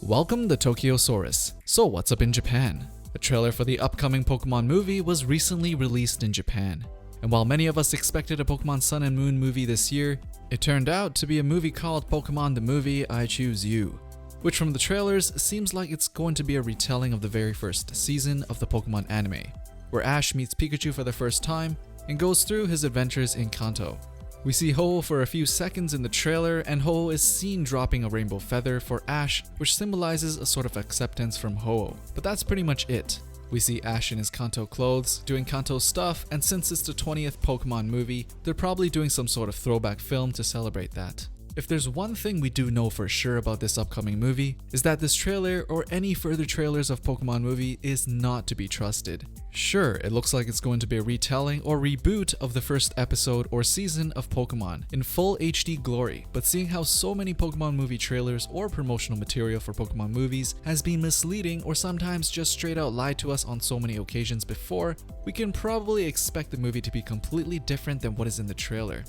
Welcome to Tokyosaurus. So what's up in Japan? A trailer for the upcoming Pokemon movie was recently released in Japan. And while many of us expected a Pokemon Sun and Moon movie this year, it turned out to be a movie called Pokemon the Movie I Choose You, which from the trailers seems like it's going to be a retelling of the very first season of the Pokemon anime, where Ash meets Pikachu for the first time and goes through his adventures in Kanto. We see Ho-Oh for a few seconds in the trailer, and Ho-Oh is seen dropping a rainbow feather for Ash, which symbolizes a sort of acceptance from Ho-Oh. But that's pretty much it. We see Ash in his Kanto clothes, doing Kanto stuff, and since it's the 20th Pokemon movie, they're probably doing some sort of throwback film to celebrate that. If there's one thing we do know for sure about this upcoming movie, is that this trailer or any further trailers of Pokemon movie is not to be trusted. Sure, it looks like it's going to be a retelling or reboot of the first episode or season of Pokemon in full HD glory, but seeing how so many Pokemon movie trailers or promotional material for Pokemon movies has been misleading or sometimes just straight out lied to us on so many occasions before, we can probably expect the movie to be completely different than what is in the trailer.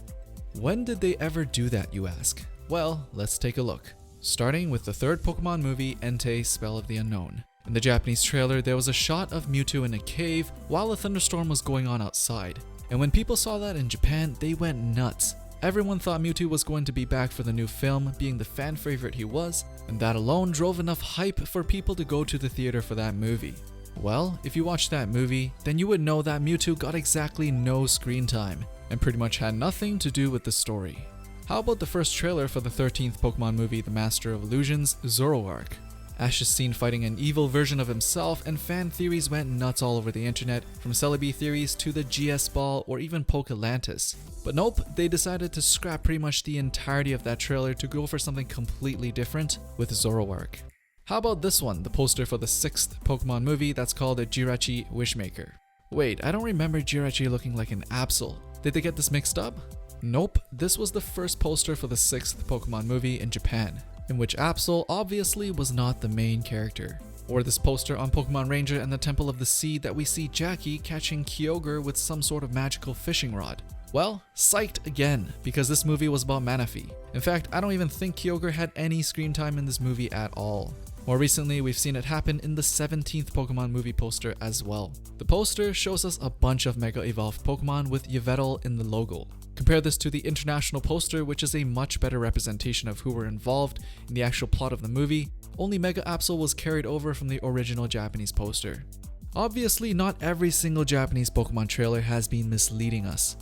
When did they ever do that, you ask? Well, let's take a look. Starting with the third Pokemon movie, Entei Spell of the Unknown. In the Japanese trailer, there was a shot of Mewtwo in a cave while a thunderstorm was going on outside. And when people saw that in Japan, they went nuts. Everyone thought Mewtwo was going to be back for the new film, being the fan favorite he was, and that alone drove enough hype for people to go to the theater for that movie. Well, if you watched that movie, then you would know that Mewtwo got exactly no screen time, and pretty much had nothing to do with the story. How about the first trailer for the 13th Pokemon movie, The Master of Illusions, Zoroark? Ash is seen fighting an evil version of himself, and fan theories went nuts all over the internet, from Celebi theories to the GS Ball or even Pokelantis. But nope, they decided to scrap pretty much the entirety of that trailer to go for something completely different with Zoroark. How about this one, the poster for the 6th Pokemon movie that's called a Jirachi Wishmaker? Wait, I don't remember Jirachi looking like an Absol. Did they get this mixed up? Nope, this was the first poster for the 6th Pokemon movie in Japan, in which Absol obviously was not the main character. Or this poster on Pokemon Ranger and the Temple of the Sea that we see Jackie catching Kyogre with some sort of magical fishing rod. Well, psyched again, because this movie was about Manaphy. In fact, I don't even think Kyogre had any screen time in this movie at all. More recently, we've seen it happen in the 17th Pokemon movie poster as well. The poster shows us a bunch of Mega Evolved Pokemon with Yveltal in the logo. Compare this to the international poster, which is a much better representation of who were involved in the actual plot of the movie. Only Mega Absol was carried over from the original Japanese poster. Obviously, not every single Japanese Pokemon trailer has been misleading us.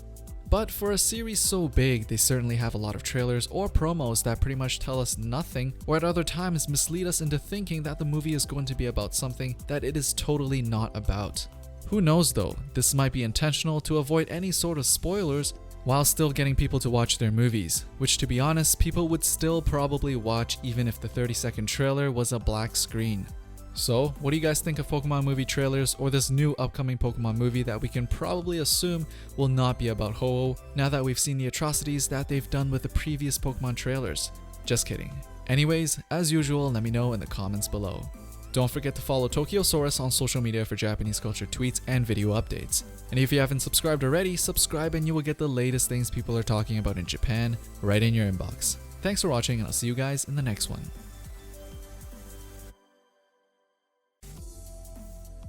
But for a series so big, they certainly have a lot of trailers or promos that pretty much tell us nothing, or at other times mislead us into thinking that the movie is going to be about something that it is totally not about. Who knows though, this might be intentional to avoid any sort of spoilers while still getting people to watch their movies, which to be honest, people would still probably watch even if the 30-second trailer was a black screen. So, what do you guys think of Pokemon movie trailers or this new upcoming Pokemon movie that we can probably assume will not be about Ho-Oh now that we've seen the atrocities that they've done with the previous Pokemon trailers? Just kidding. Anyways, as usual, let me know in the comments below. Don't forget to follow Tokyosaurus on social media for Japanese culture tweets and video updates. And if you haven't subscribed already, subscribe and you will get the latest things people are talking about in Japan right in your inbox. Thanks for watching and I'll see you guys in the next one.